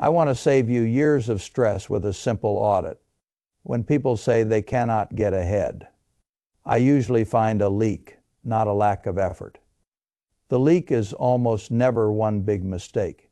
I want to save you years of stress with a simple audit. When people say they cannot get ahead, I usually find a leak, not a lack of effort. The leak is almost never one big mistake.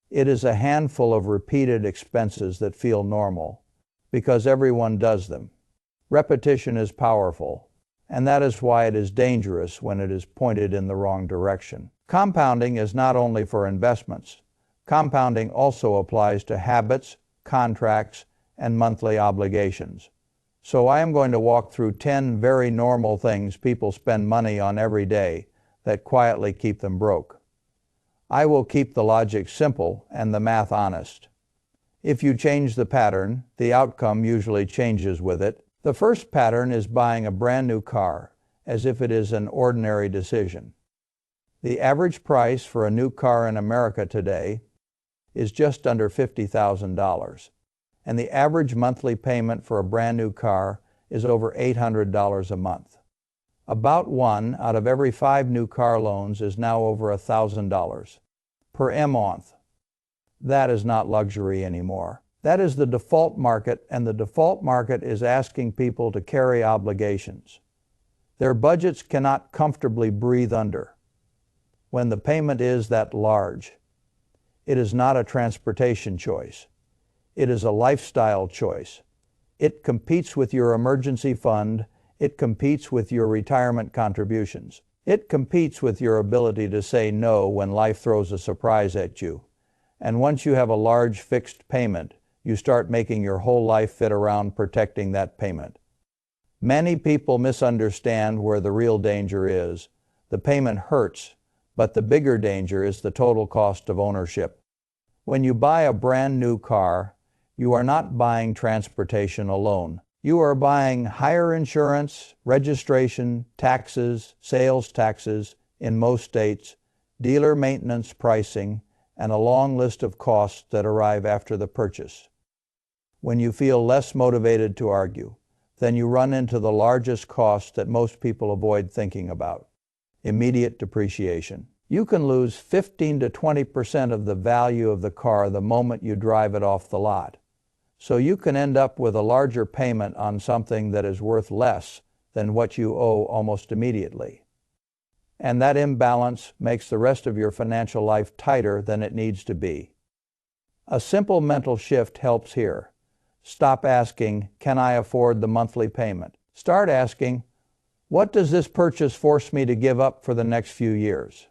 It is a handful of repeated expenses that feel normal, because everyone does them. Repetition is powerful, and that is why it is dangerous when it is pointed in the wrong direction. Compounding is not only for investments. Compounding also applies to habits, contracts, and monthly obligations. So I am going to walk through 10 very normal things people spend money on every day that quietly keep them broke. I will keep the logic simple and the math honest. If you change the pattern, the outcome usually changes with it. The first pattern is buying a brand new car, as if it is an ordinary decision. The average price for a new car in America today is just under $50,000, and the average monthly payment for a brand new car is over $800 a month. About 1 out of every 5 new car loans is now over $1,000 per month. That is not luxury anymore. That is the default market, and the default market is asking people to carry obligations their budgets cannot comfortably breathe under. When the payment is that large, it is not a transportation choice. It is a lifestyle choice. It competes with your emergency fund. It competes with your retirement contributions. It competes with your ability to say no when life throws a surprise at you. And once you have a large fixed payment, you start making your whole life fit around protecting that payment. Many people misunderstand where the real danger is. The payment hurts, but the bigger danger is the total cost of ownership. When you buy a brand new car, you are not buying transportation alone. You are buying higher insurance, registration, taxes, sales taxes in most states, dealer maintenance pricing, and a long list of costs that arrive after the purchase. When you feel less motivated to argue, then you run into the largest cost that most people avoid thinking about: immediate depreciation. You can lose 15 to 20% of the value of the car the moment you drive it off the lot. So you can end up with a larger payment on something that is worth less than what you owe almost immediately. And that imbalance makes the rest of your financial life tighter than it needs to be. A simple mental shift helps here. Stop asking, "Can I afford the monthly payment?" Start asking, "What does this purchase force me to give up for the next few years?"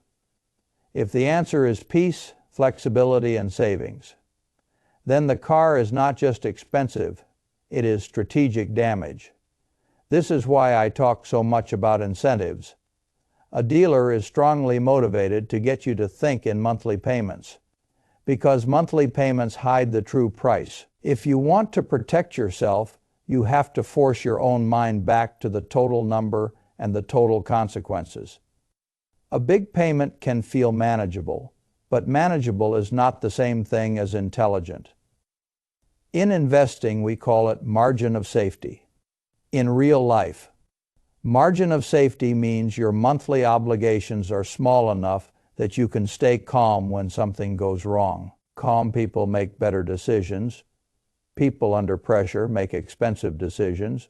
If the answer is peace, flexibility, and savings, then the car is not just expensive, it is strategic damage. This is why I talk so much about incentives. A dealer is strongly motivated to get you to think in monthly payments, because monthly payments hide the true price. If you want to protect yourself, you have to force your own mind back to the total number and the total consequences. A big payment can feel manageable, but manageable is not the same thing as intelligent. In investing, we call it margin of safety. In real life, margin of safety means your monthly obligations are small enough that you can stay calm when something goes wrong. Calm people make better decisions. People under pressure make expensive decisions.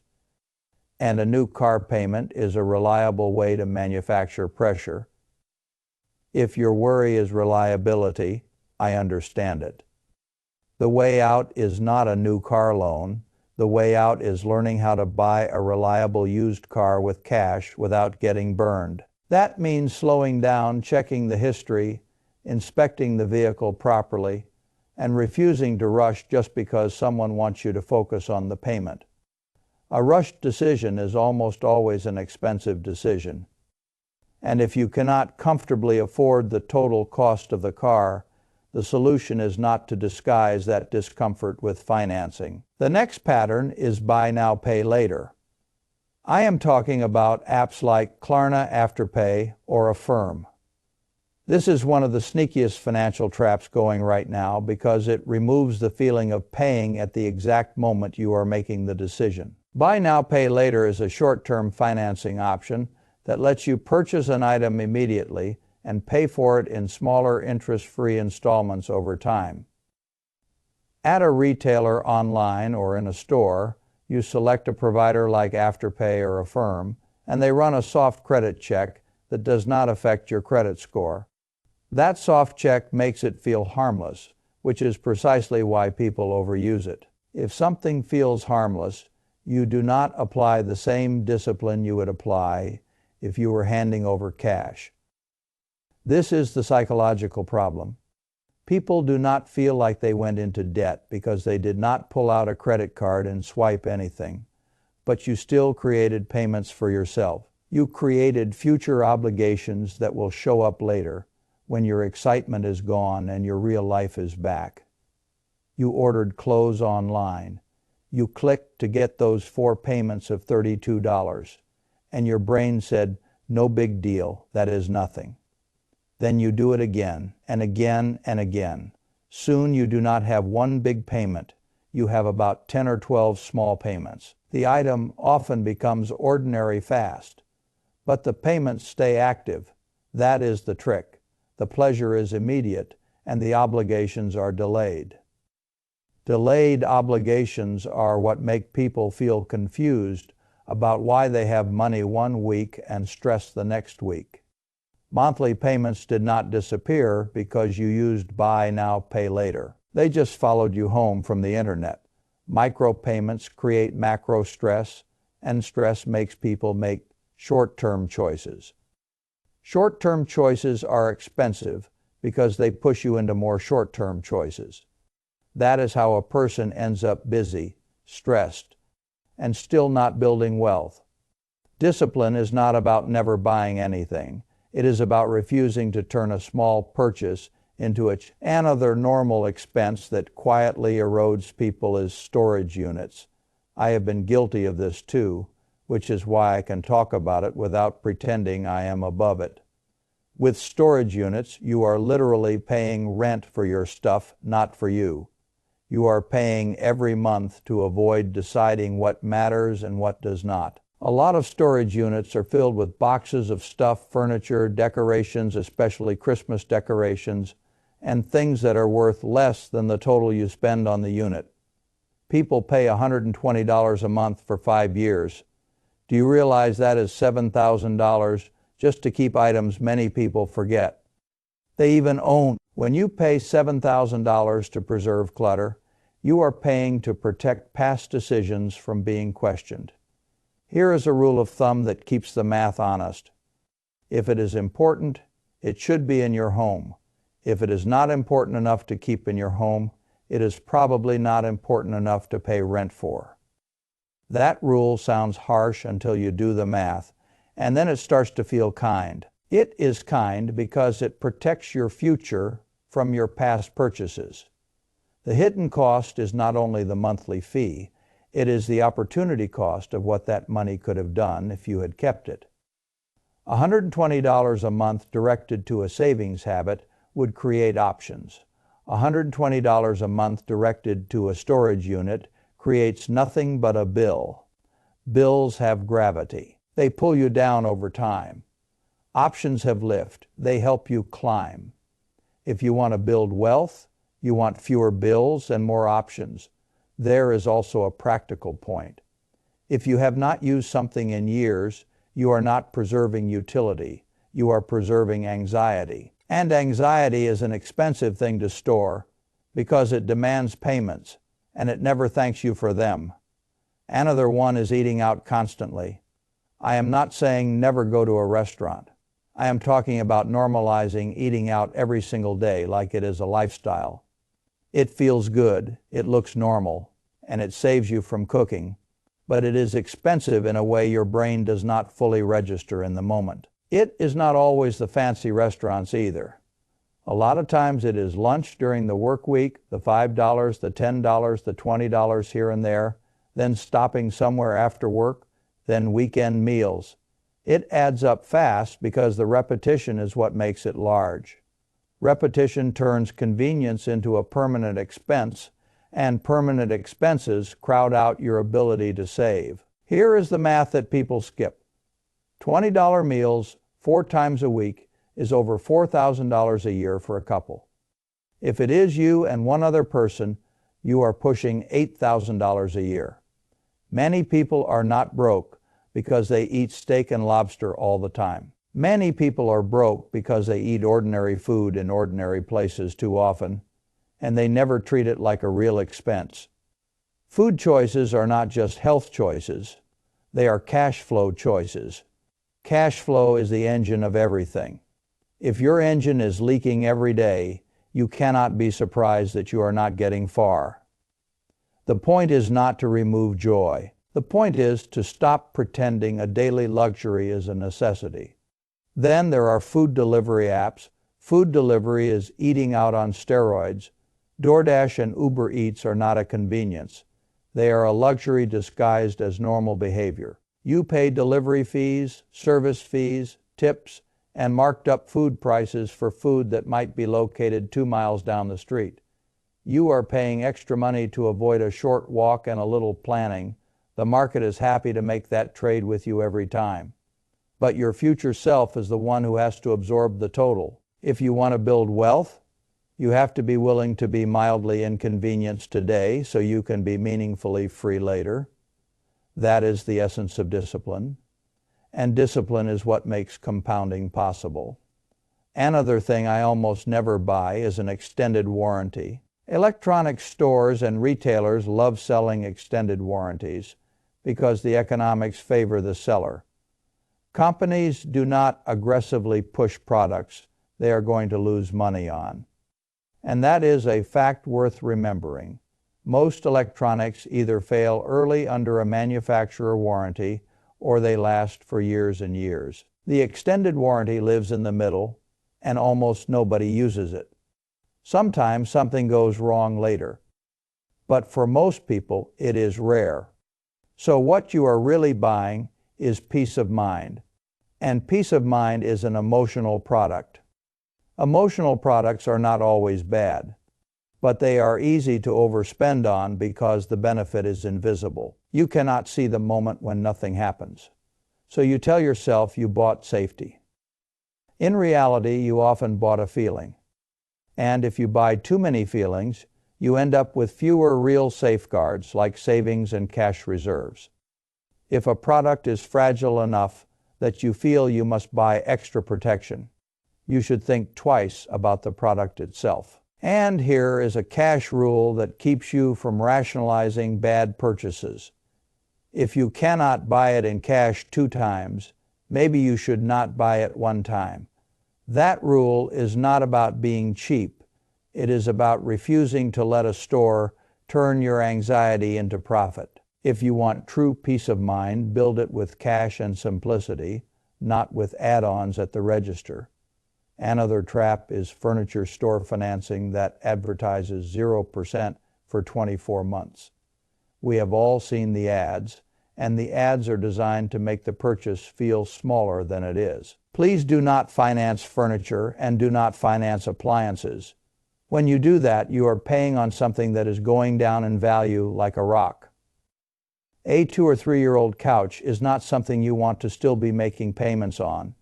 And a new car payment is a reliable way to manufacture pressure. If your worry is reliability, I understand it. The way out is not a new car loan. The way out is learning how to buy a reliable used car with cash without getting burned. That means slowing down, checking the history, inspecting the vehicle properly, and refusing to rush just because someone wants you to focus on the payment. A rushed decision is almost always an expensive decision. And if you cannot comfortably afford the total cost of the car, the solution is not to disguise that discomfort with financing. The next pattern is buy now, pay later. I am talking about apps like Klarna Afterpay or Affirm. This is one of the sneakiest financial traps going right now because it removes the feeling of paying at the exact moment you are making the decision. Buy now, pay later is a short-term financing option that lets you purchase an item immediately and pay for it in smaller interest-free installments over time. At a retailer online or in a store, you select a provider like Afterpay or Affirm, and they run a soft credit check that does not affect your credit score. That soft check makes it feel harmless, which is precisely why people overuse it. If something feels harmless, you do not apply the same discipline you would apply if you were handing over cash. This is the psychological problem. People do not feel like they went into debt because they did not pull out a credit card and swipe anything, but you still created payments for yourself. You created future obligations that will show up later when your excitement is gone and your real life is back. You ordered clothes online. You clicked to get those 4 payments of $32, and your brain said, "No big deal, that is nothing." Then you do it again and again and again. Soon you do not have one big payment. You have about 10 or 12 small payments. The item often becomes ordinary fast, but the payments stay active. That is the trick. The pleasure is immediate, and the obligations are delayed. Delayed obligations are what make people feel confused about why they have money one week and stress the next week. Monthly payments did not disappear because you used buy now, pay later. They just followed you home from the internet. Micropayments create macro stress, and stress makes people make short-term choices. Short-term choices are expensive because they push you into more short-term choices. That is how a person ends up busy, stressed, and still not building wealth. Discipline is not about never buying anything. It is about refusing to turn a small purchase into another normal expense that quietly erodes people as storage units. I have been guilty of this too, which is why I can talk about it without pretending I am above it. With storage units, you are literally paying rent for your stuff, not for you. You are paying every month to avoid deciding what matters and what does not. A lot of storage units are filled with boxes of stuff, furniture, decorations, especially Christmas decorations, and things that are worth less than the total you spend on the unit. People pay $120 a month for 5 years. Do you realize that is $7,000 just to keep items many people forget? They even own. When you pay $7,000 to preserve clutter, you are paying to protect past decisions from being questioned. Here is a rule of thumb that keeps the math honest. If it is important, it should be in your home. If it is not important enough to keep in your home, it is probably not important enough to pay rent for. That rule sounds harsh until you do the math, and then it starts to feel kind. It is kind because it protects your future from your past purchases. The hidden cost is not only the monthly fee, it is the opportunity cost of what that money could have done if you had kept it. $120 a month directed to a savings habit would create options. $120 a month directed to a storage unit creates nothing but a bill. Bills have gravity. They pull you down over time. Options have lift. They help you climb. If you want to build wealth, you want fewer bills and more options. There is also a practical point. If you have not used something in years, you are not preserving utility. You are preserving anxiety. And anxiety is an expensive thing to store because it demands payments and it never thanks you for them. Another one is eating out constantly. I am not saying never go to a restaurant. I am talking about normalizing eating out every single day like it is a lifestyle. It feels good, it looks normal, and it saves you from cooking, but it is expensive in a way your brain does not fully register in the moment. It is not always the fancy restaurants either. A lot of times it is lunch during the work week, the $5, the $10, the $20 here and there, then stopping somewhere after work, then weekend meals. It adds up fast because the repetition is what makes it large. Repetition turns convenience into a permanent expense, and permanent expenses crowd out your ability to save. Here is the math that people skip. $20 meals 4 times a week is over $4,000 a year for a couple. If it is you and one other person, you are pushing $8,000 a year. Many people are not broke because they eat steak and lobster all the time. Many people are broke because they eat ordinary food in ordinary places too often, and they never treat it like a real expense. Food choices are not just health choices, they are cash flow choices. Cash flow is the engine of everything. If your engine is leaking every day, you cannot be surprised that you are not getting far. The point is not to remove joy. The point is to stop pretending a daily luxury is a necessity. Then there are food delivery apps. Food delivery is eating out on steroids. DoorDash and Uber Eats are not a convenience. They are a luxury disguised as normal behavior. You pay delivery fees, service fees, tips, and marked up food prices for food that might be located 2 miles down the street. You are paying extra money to avoid a short walk and a little planning. The market is happy to make that trade with you every time. But your future self is the one who has to absorb the total. If you want to build wealth, you have to be willing to be mildly inconvenienced today so you can be meaningfully free later. That is the essence of discipline. And discipline is what makes compounding possible. Another thing I almost never buy is an extended warranty. Electronic stores and retailers love selling extended warranties because the economics favor the seller. Companies do not aggressively push products they are going to lose money on. And that is a fact worth remembering. Most electronics either fail early under a manufacturer warranty or they last for years and years. The extended warranty lives in the middle, and almost nobody uses it. Sometimes something goes wrong later, but for most people it is rare. So what you are really buying is peace of mind, and peace of mind is an emotional product. Emotional products are not always bad, but they are easy to overspend on because the benefit is invisible. You cannot see the moment when nothing happens, so you tell yourself you bought safety. In reality, you often bought a feeling. And if you buy too many feelings, you end up with fewer real safeguards like savings and cash reserves. If a product is fragile enough that you feel you must buy extra protection, you should think twice about the product itself. And here is a cash rule that keeps you from rationalizing bad purchases. If you cannot buy it in cash 2 times, maybe you should not buy it 1 time. That rule is not about being cheap. It is about refusing to let a store turn your anxiety into profit. If you want true peace of mind, build it with cash and simplicity, not with add-ons at the register. Another trap is furniture store financing that advertises 0% for 24 months. We have all seen the ads, and the ads are designed to make the purchase feel smaller than it is. Please do not finance furniture and do not finance appliances. When you do that, you are paying on something that is going down in value like a rock. A 2 or 3-year-old couch is not something you want to still be making payments on.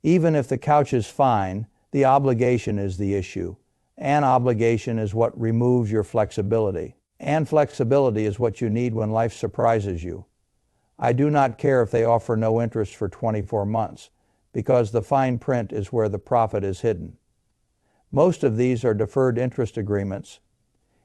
Even if the couch is fine, the obligation is the issue. And obligation is what removes your flexibility. And flexibility is what you need when life surprises you. I do not care if they offer no interest for 24 months, because the fine print is where the profit is hidden. Most of these are deferred interest agreements.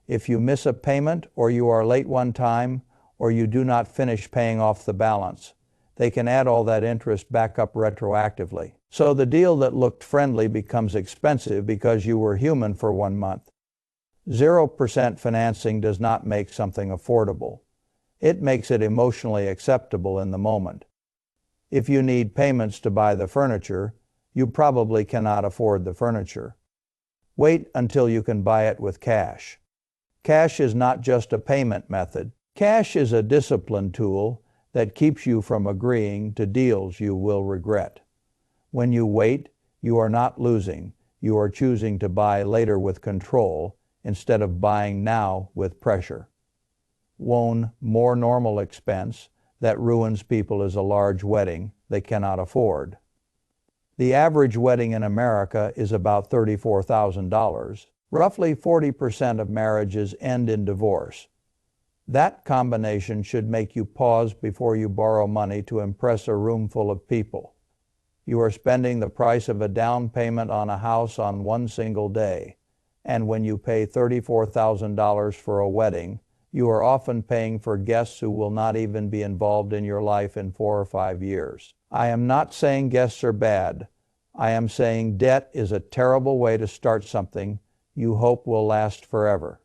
If you miss a payment, or you are late one time, or you do not finish paying off the balance, they can add all that interest back up retroactively. So the deal that looked friendly becomes expensive because you were human for 1 month. 0% financing does not make something affordable. It makes it emotionally acceptable in the moment. If you need payments to buy the furniture, you probably cannot afford the furniture. Wait until you can buy it with cash. Cash is not just a payment method. Cash is a discipline tool that keeps you from agreeing to deals you will regret. When you wait, you are not losing. You are choosing to buy later with control instead of buying now with pressure. One more normal expense that ruins people is a large wedding they cannot afford. The average wedding in America is about $34,000. Roughly 40% of marriages end in divorce. That combination should make you pause before you borrow money to impress a room full of people. You are spending the price of a down payment on a house on one single day, and when you pay $34,000 for a wedding, you are often paying for guests who will not even be involved in your life in 4 or 5 years. I am not saying guests are bad. I am saying debt is a terrible way to start something you hope will last forever.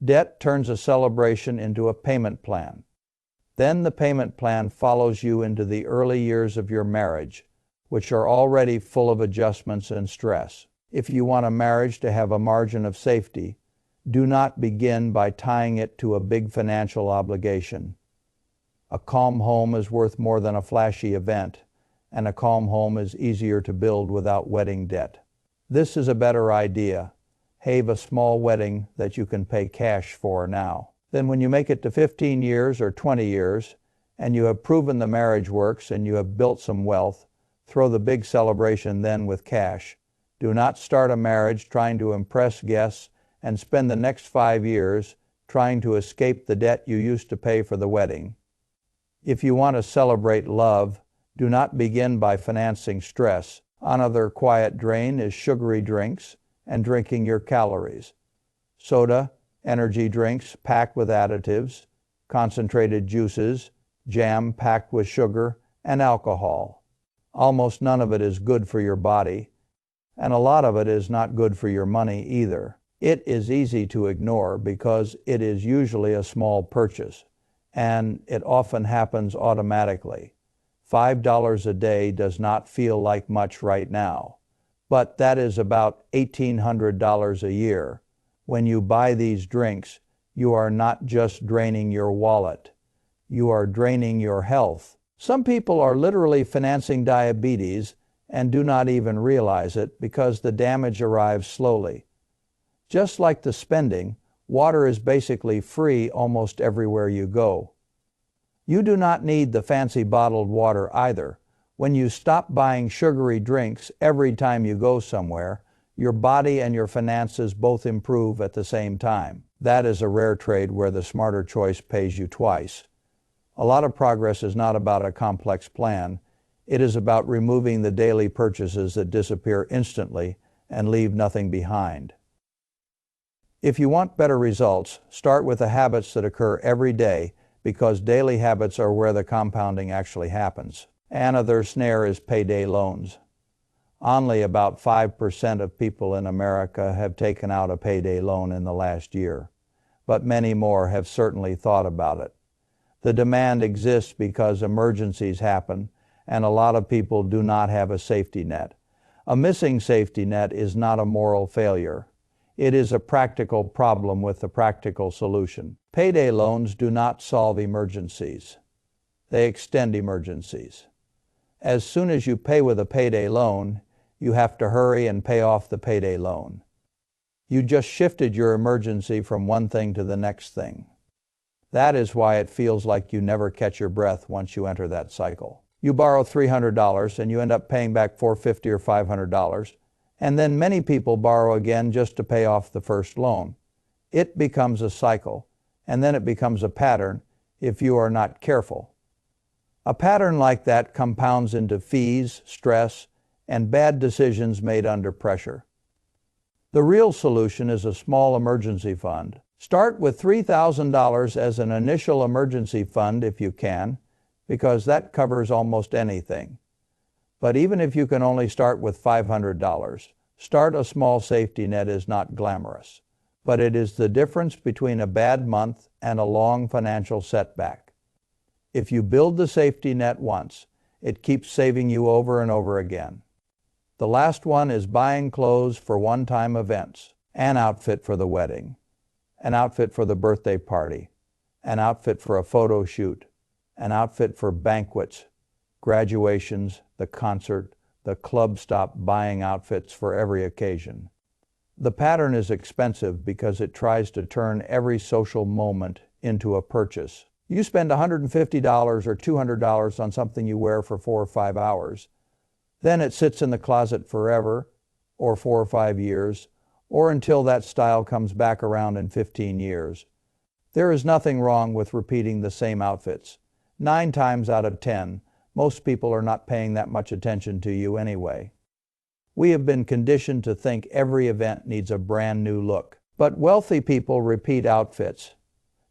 Debt turns a celebration into a payment plan. Then the payment plan follows you into the early years of your marriage, which are already full of adjustments and stress. If you want a marriage to have a margin of safety, do not begin by tying it to a big financial obligation. A calm home is worth more than a flashy event, and a calm home is easier to build without wedding debt. This is a better idea. Have a small wedding that you can pay cash for now. Then when you make it to 15 years or 20 years, and you have proven the marriage works and you have built some wealth, throw the big celebration then with cash. Do not start a marriage trying to impress guests and spend the next 5 years trying to escape the debt you used to pay for the wedding. If you want to celebrate love, do not begin by financing stress. Another quiet drain is sugary drinks and drinking your calories. Soda, energy drinks packed with additives, concentrated juices, jam packed with sugar, and alcohol. Almost none of it is good for your body, and a lot of it is not good for your money either. It is easy to ignore because it is usually a small purchase, and it often happens automatically. $5 a day does not feel like much right now, but that is about $1,800 a year. When you buy these drinks, you are not just draining your wallet, you are draining your health. Some people are literally financing diabetes and do not even realize it because the damage arrives slowly. Just like the spending, water is basically free almost everywhere you go. You do not need the fancy bottled water either. When you stop buying sugary drinks every time you go somewhere, your body and your finances both improve at the same time. That is a rare trade where the smarter choice pays you twice. A lot of progress is not about a complex plan. It is about removing the daily purchases that disappear instantly and leave nothing behind. If you want better results, start with the habits that occur every day because daily habits are where the compounding actually happens. Another snare is payday loans. Only about 5% of people in America have taken out a payday loan in the last year, but many more have certainly thought about it. The demand exists because emergencies happen, and a lot of people do not have a safety net. A missing safety net is not a moral failure. It is a practical problem with a practical solution. Payday loans do not solve emergencies. They extend emergencies. As soon as you pay with a payday loan, you have to hurry and pay off the payday loan. You just shifted your emergency from one thing to the next thing. That is why it feels like you never catch your breath once you enter that cycle. You borrow $300 and you end up paying back $450 or $500, and then many people borrow again just to pay off the first loan. It becomes a cycle, and then it becomes a pattern if you are not careful. A pattern like that compounds into fees, stress, and bad decisions made under pressure. The real solution is a small emergency fund. Start with $3,000 as an initial emergency fund if you can, because that covers almost anything. But even if you can only start with $500, start a small safety net is not glamorous, but it is the difference between a bad month and a long financial setback. If you build the safety net once, it keeps saving you over and over again. The last one is buying clothes for one-time events, an outfit for the wedding, an outfit for the birthday party, an outfit for a photo shoot, an outfit for banquets, graduations, the concert, the club. Stop buying outfits for every occasion. The pattern is expensive because it tries to turn every social moment into a purchase. You spend $150 or $200 on something you wear for 4 or 5 hours. Then it sits in the closet forever, or 4 or 5 years, or until that style comes back around in 15 years. There is nothing wrong with repeating the same outfits. 9 times out of 10, most people are not paying that much attention to you anyway. We have been conditioned to think every event needs a brand new look. But wealthy people repeat outfits.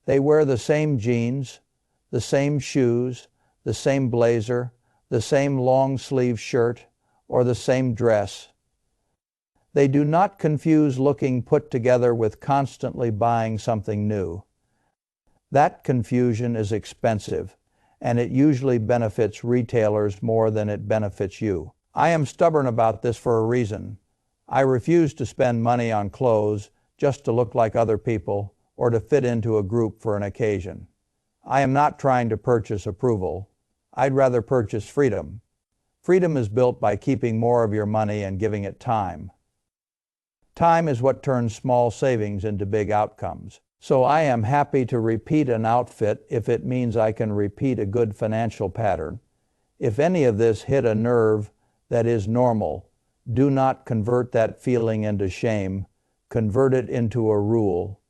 They wear the same jeans, the same shoes, the same blazer, the same long-sleeve shirt, or the same dress. They do not confuse looking put together with constantly buying something new. That confusion is expensive, and it usually benefits retailers more than it benefits you. I am stubborn about this for a reason. I refuse to spend money on clothes just to look like other people or to fit into a group for an occasion. I am not trying to purchase approval. I'd rather purchase freedom. Freedom is built by keeping more of your money and giving it time. Time is what turns small savings into big outcomes. So I am happy to repeat an outfit if it means I can repeat a good financial pattern. If any of this hit a nerve that is normal, do not convert that feeling into shame. Convert it into a rule.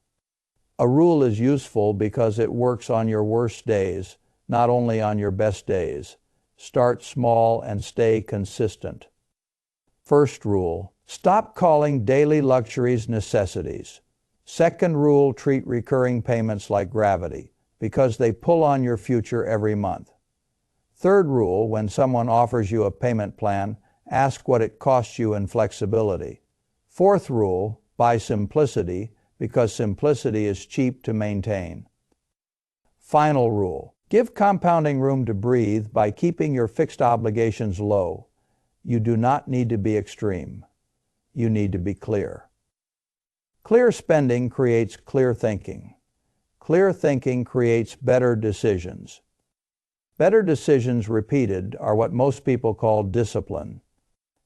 A rule is useful because it works on your worst days, not only on your best days. Start small and stay consistent. First rule: stop calling daily luxuries necessities. Second rule: treat recurring payments like gravity, because they pull on your future every month. Third rule: when someone offers you a payment plan, ask what it costs you in flexibility. Fourth rule: buy simplicity, because simplicity is cheap to maintain. Final rule: give compounding room to breathe by keeping your fixed obligations low. You do not need to be extreme. You need to be clear. Clear spending creates clear thinking. Clear thinking creates better decisions. Better decisions repeated are what most people call discipline.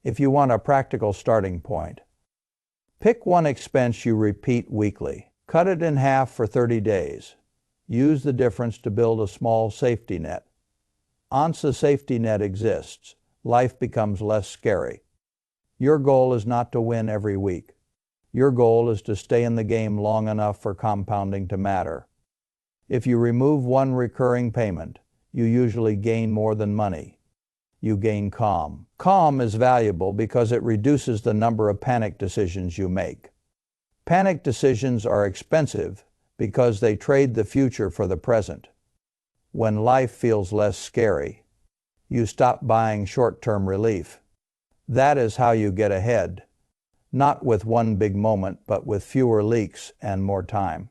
If you want a practical starting point, pick one expense you repeat weekly. Cut it in half for 30 days. Use the difference to build a small safety net. Once a safety net exists, life becomes less scary. Your goal is not to win every week. Your goal is to stay in the game long enough for compounding to matter. If you remove one recurring payment, you usually gain more than money. You gain calm. Calm is valuable because it reduces the number of panic decisions you make. Panic decisions are expensive because they trade the future for the present. When life feels less scary, you stop buying short-term relief. That is how you get ahead. Not with one big moment, but with fewer leaks and more time.